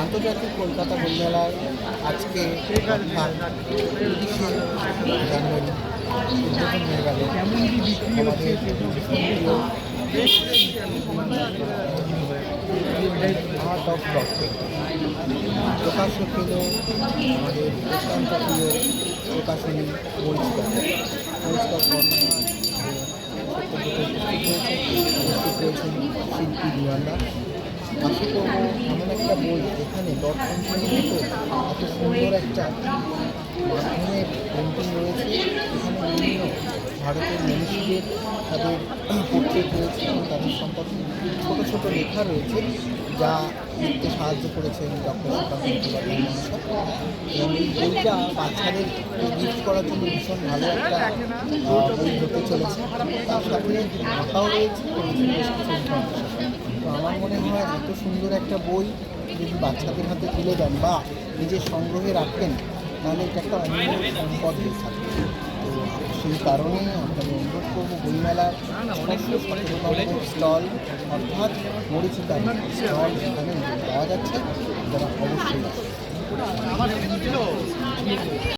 আন্তর্জাতিক কলকাতা বইমেলায় আজকে 30শে জানুয়ারি উদ্বোধন হয়ে গেল আমাদের আর্ট অফ ডক্টর। প্রকাশ্য পেল আমাদের অত্যন্ত প্রিয় প্রকাশনী পরিষ্কার রয়েছেন শিল্পী বিমানদার। আশা করবো এমন একটা বই এখানে দর্শন সঙ্গীত এত সুন্দর একটা মাধ্যমের পেন্টিং রয়েছে। এখানে বিভিন্ন ভারতের মনীষীদের তাদের পোর্ট্রেট রয়েছে এবং তাদের সম্পর্কে ছোটো ছোটো লেখা রয়েছে যা লিখতে সাহায্য করেছেন ডক্টর সুকান্ত মহাশয়। এবং এই বইটা বাচ্চাদের গিফট করার জন্য ভীষণ ভালো একটা বই হতে চলেছে। তার সাথে আঁকাও রয়েছে তো আমার মনে হয় এত সুন্দর একটা বই যদি বাচ্চাদের হাতে তুলে দেন বা নিজের সংগ্রহে রাখেন তাহলে এটা একটা অমূল্য সম্পদ হয়ে থাকে। তো সেই কারণে আপনাকে অনুরোধ করবো বইমেলার 17 স্টল অর্থাৎ মরিচিকার স্টল এখানে পাওয়া যাচ্ছে, যারা অবশ্যই